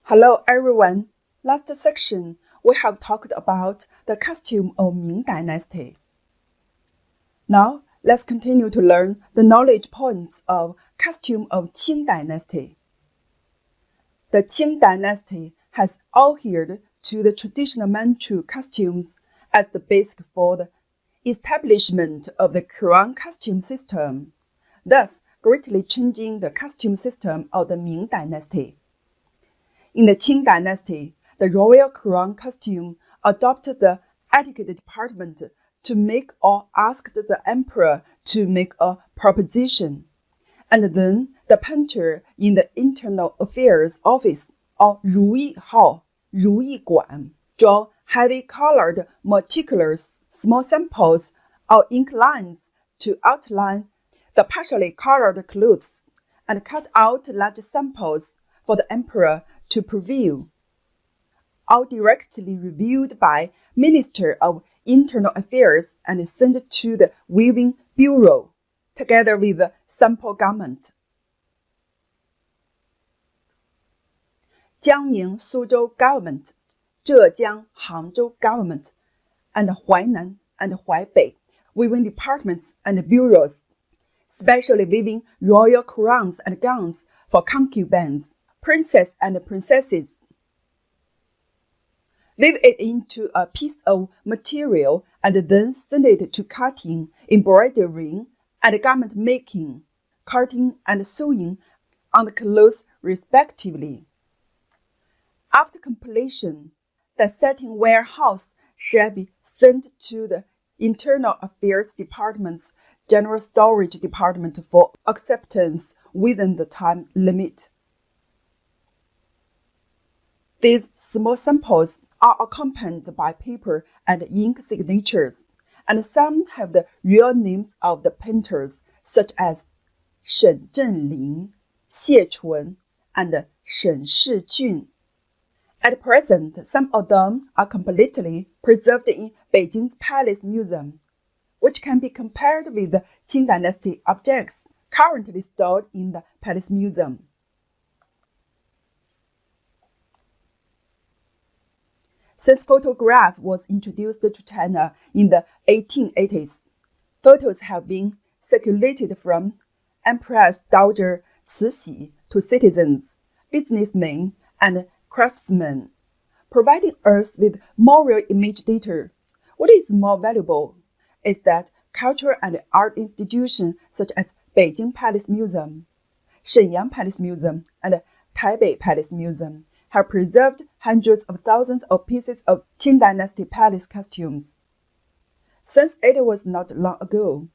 Hello everyone. Last section, we have talked about the costume of Ming Dynasty. Now, let's continue to learn the knowledge points of costume of Qing Dynasty. The Qing Dynasty has adhered to the traditional Manchu costumes as the basis for the establishment of the crown costume system, thus greatly changing the costume system of the Ming Dynasty. In the Qing Dynasty, the royal crown costume adopted the etiquette department to make or ask the emperor to make a proposition, and then the painter in the internal affairs office or 如意号, 如意馆, draw heavy colored meticulous small samples or ink lines to outline the partially colored clothes and cut out large samples for the emperor to preview, all directly reviewed by Minister of Internal Affairs and sent to the Weaving Bureau, together with the sample garment. Jiangning Suzhou Government, Zhejiang Hangzhou Government, and Huainan and Huaibei weaving departments and bureaus, specially weaving royal crowns and gowns for concubines, princes and princesses. Weave it into a piece of material and then send it to cutting, embroidering, and garment making, cutting and sewing on the clothes respectively. After completion, the setting warehouse shall be sent to the Internal Affairs Department's General Storage Department for acceptance within the time limit. These small samples are accompanied by paper and ink signatures, and some have the real names of the painters, such as Shen Zhenling, Xie Chun, and Shen Shijun. At present, some of them are completely preserved in Beijing's Palace Museum, which can be compared with the Qing Dynasty objects currently stored in the Palace Museum. Since photograph was introduced to China in the 1880s, photos have been circulated from Empress Dowager Cixi to citizens, businessmen, and craftsmen, providing us with more real image data. What is more valuable is that cultural and art institutions such as Beijing Palace Museum, Shenyang Palace Museum, and Taipei Palace Museum have preserved hundreds of thousands of pieces of Qing Dynasty palace costumes. Since it was not long ago,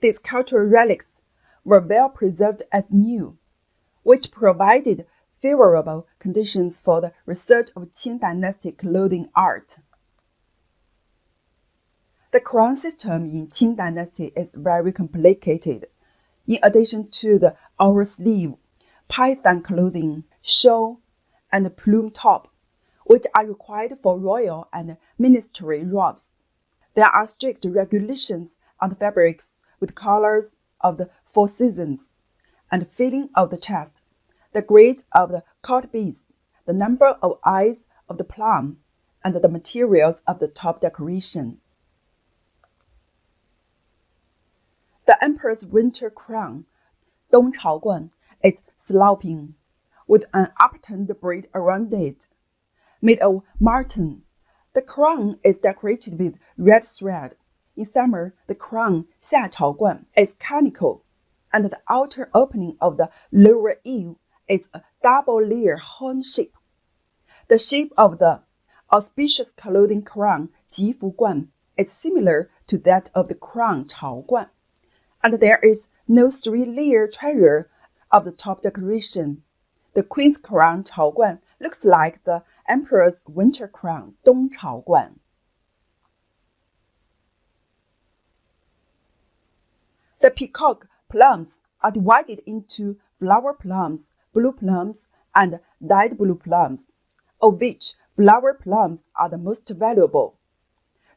these cultural relics were well preserved as new, which provided favorable conditions for the research of Qing Dynasty clothing art. The crown system in Qing Dynasty is very complicated. In addition to the oversleeve, python clothing, shawl, and plume top, which are required for royal and ministry robes, there are strict regulations on the fabrics with colors of the 4 seasons, and filling of the chest, the grade of the court beads, the number of eyes of the plum, and the materials of the top decoration. The emperor's winter crown, Dong Chao Guan, is sloping, with an upturned braid around it, made of marten. The crown is decorated with red thread. In summer, the crown, Xia Chao Guan, is conical, and the outer opening of the lower eave is a double-layer horn shape. The shape of the auspicious clothing crown, Jifu Guan, is similar to that of the crown Chao Guan, and there is no 3-layer treasure of the top decoration. The queen's crown Chao Guan looks like the emperor's winter crown Dong Chao Guan. The peacock plums are divided into flower plums, blue plums, and dyed blue plums, of which flower plums are the most valuable.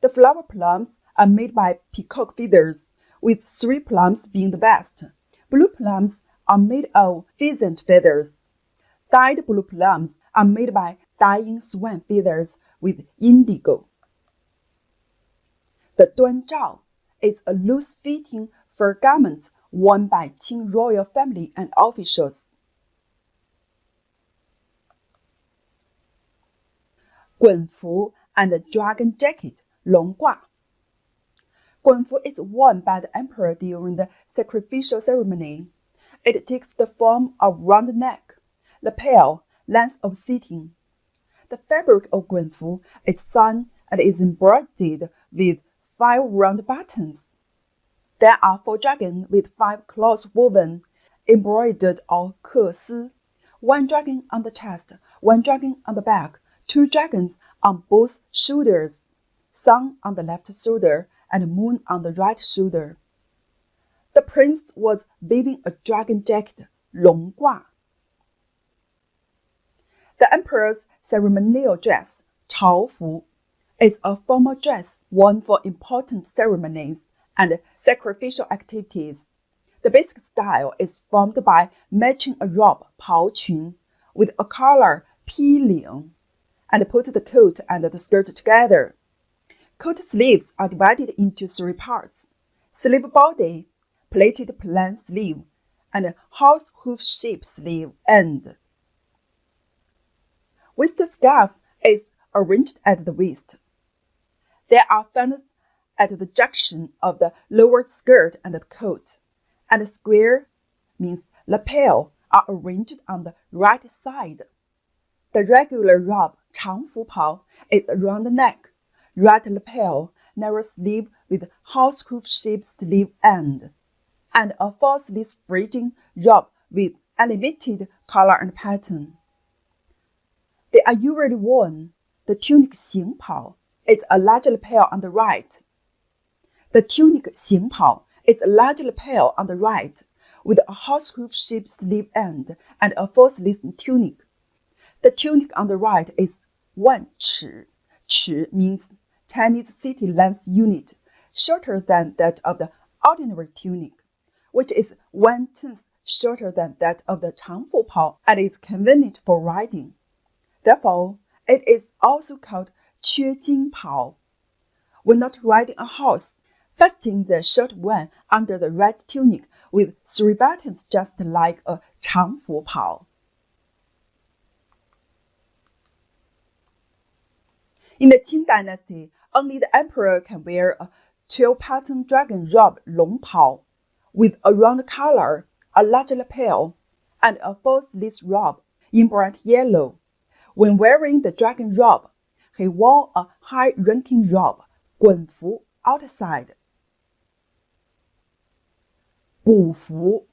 The flower plums are made by peacock feathers, with 3 plums being the best. Blue plums are made of pheasant feathers. Dyed blue plums are made by dyeing swan feathers with indigo. The 端罩 is a loose-fitting fur garment worn by Qing royal family and officials. 衮服 and the dragon jacket, 龙褂. 衮服 is worn by the emperor during the sacrificial ceremony. It takes the form of round neck, lapel, length of sitting. The fabric of 衮服 is sewn and is embroidered with 5 round buttons. There are 4 dragons with 5 claws woven, embroidered or 刻丝, 1 dragon on the chest, 1 dragon on the back, 2 dragons on both shoulders, sun on the left shoulder and moon on the right shoulder. The prince was wearing a dragon jacket, 龙褂. The emperor's ceremonial dress, 朝服, is a formal dress worn for important ceremonies and sacrificial activities. The basic style is formed by matching a robe, 袍裙, with a collar, 披领, and put the coat and the skirt together. Coat sleeves are divided into 3 parts: sleeve body, pleated plain sleeve, and horse hoof shape sleeve end. Waist scarf is arranged at the waist. There are fans at the junction of the lower skirt and the coat, and square means lapel are arranged on the right side. The regular robe, 长服袍, is a round neck, right lapel, narrow sleeve with horse hoof shaped sleeve end, and a 4-sleeve fringing robe with animated color and pattern. They are usually worn. The tunic 行袍 is a large lapel on the right. The tunic 行袍 is a large lapel on the right, with a horse hoof shaped sleeve end and a 4-sleeve tunic. The tunic on the right is 1 尺. 尺 means Chinese city length unit, shorter than that of the ordinary tunic, which is 1/10 shorter than that of the 长服袍 and is convenient for riding. Therefore, it is also called 缺金袍. When not riding a horse, fasten the short one under the red tunic with 3 buttons just like a 长服袍. In the Qing Dynasty, only the emperor can wear a 12-pattern dragon robe 龙袍 with a round collar, a large lapel, and a 4-sleeve robe in bright yellow. When wearing the dragon robe, he wore a high-ranking robe, 衮服, outside. 补服.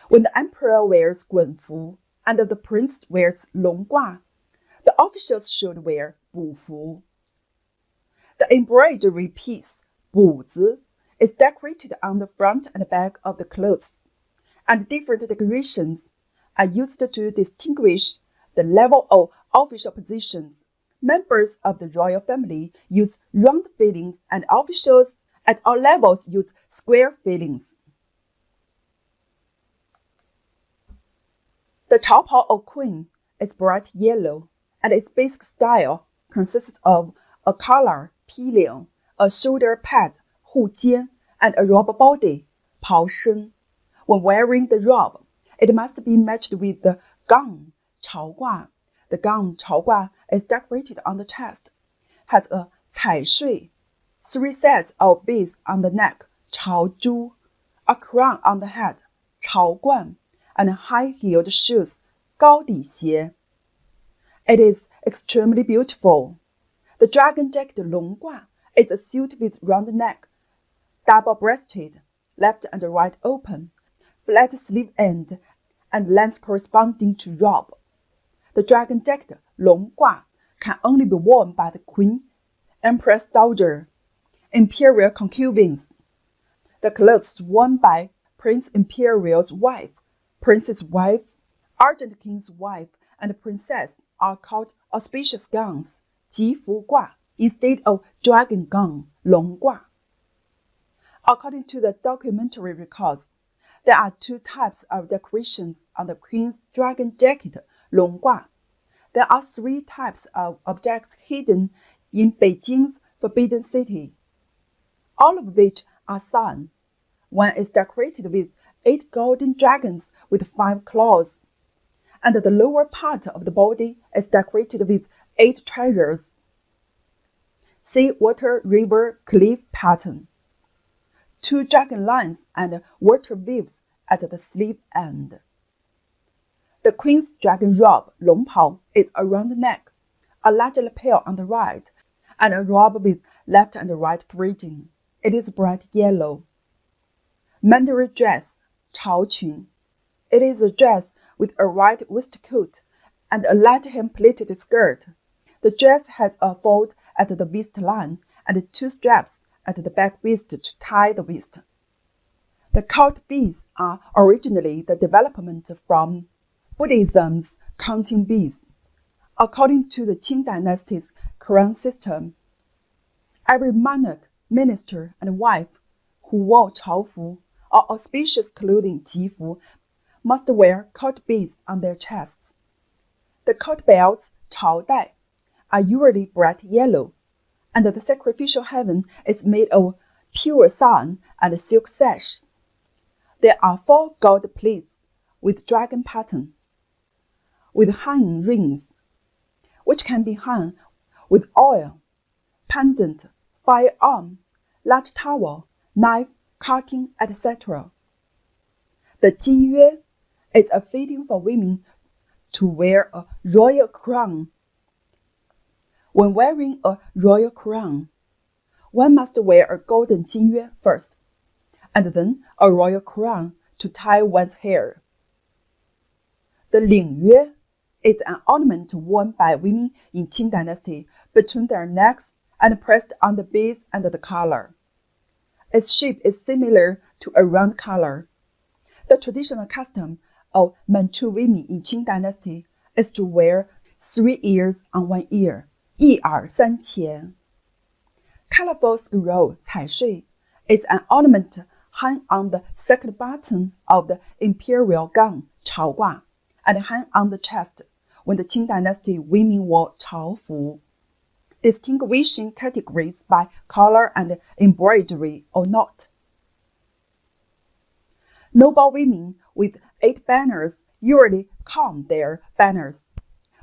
When the emperor wears 衮服 and the prince wears 龙褂, the officials should wear 补服. The embroidery piece, 补子, is decorated on the front and back of the clothes, and different decorations are used to distinguish the level of official positions. Members of the royal family use round fillings, and officials at all levels use square fillings. The 朝袍 of queen is bright yellow, and its basic style consists of a collar, 披领, a shoulder pad, 护肩, and a robe body, 袍身. When wearing the robe, it must be matched with the gown, 朝褂. The gown, 朝褂, is decorated on the chest, has a 彩穗, 3 sets of beads on the neck, 朝珠, a crown on the head, 朝冠, and high-heeled shoes, 高底鞋. It is extremely beautiful. The dragon jacket 龙褂 is a suit with round neck, double-breasted, left and right open, flat sleeve end, and length corresponding to robe. The dragon jacket 龙褂 can only be worn by the queen, empress dowager, imperial concubines. The clothes worn by Prince Imperial's wife, prince's wife, ardent king's wife, and princess are called auspicious gowns, 吉服褂, instead of dragon gown, 龙褂. According to the documentary records, there are 2 types of decorations on the queen's dragon jacket, 龙褂. There are 3 types of objects hidden in Beijing's Forbidden City, all of which are sun. One is decorated with 8 golden dragons with 5 claws, and the lower part of the body is decorated with 8 treasures. Sea, water, river, cliff pattern. 2 dragon lines and water waves at the sleeve end. The queen's dragon robe, 龙袍, is around the neck, a large lapel on the right, and a robe with left and right fringing. It is bright yellow. Mandarin dress, 朝裙. It is a dress with a white waistcoat and a light hem-pleated skirt. The dress has a fold at the waistline and 2 straps at the back waist to tie the waist. The court beads are originally the development from Buddhism's counting beads. According to the Qing Dynasty's crown system, every monarch, minister, and wife who wore 朝服 or auspicious clothing 吉服 must wear court beads on their chests. The court belts 朝带 are usually bright yellow, and the sacrificial heaven is made of pure sun and silk sash. There are 4 gold plates with dragon pattern, with hanging rings, which can be hung with oil, pendant, firearm, large towel, knife, carking, etc. The 金约 is a fitting for women to wear a royal crown. When wearing a royal crown, one must wear a golden 金约 first, and then a royal crown to tie one's hair. The 领约 is an ornament worn by women in Qing Dynasty between their necks and pressed on the base and the collar. Its shape is similar to a round collar. The traditional custom of Manchu women in Qing Dynasty is to wear 3 ears on one ear, 一耳三钱. Colorful scroll, 彩穗, is an ornament hung on the second button of the imperial gown, 朝褂, and hung on the chest when the Qing Dynasty women wore 朝服, distinguishing categories by color and embroidery or not. Noble women with 8 banners usually comb their banners,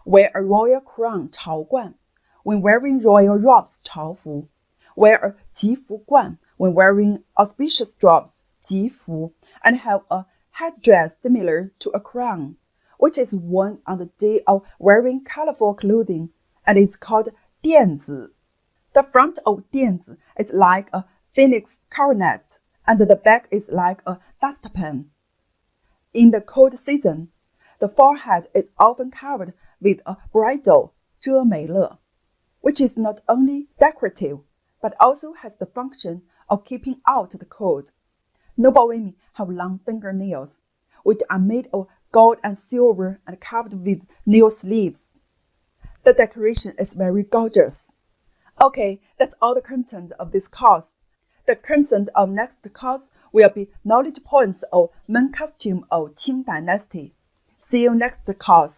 wear a royal crown 朝冠 when wearing royal robes 朝服, wear a 吉服冠 when wearing auspicious robes 吉服, and have a headdress similar to a crown, which is worn on the day of wearing colorful clothing and is called 垫子. The front of 垫子 is like a phoenix coronet, and the back is like a dustpan. In the cold season, the forehead is often covered with a bridle, 遮眉勒, which is not only decorative, but also has the function of keeping out the cold. Noble women have long fingernails, which are made of gold and silver and covered with nail sleeves. The decoration is very gorgeous. Okay, that's all the content of this course. The content of next course will be knowledge points of main costume of Qing Dynasty. See you next course.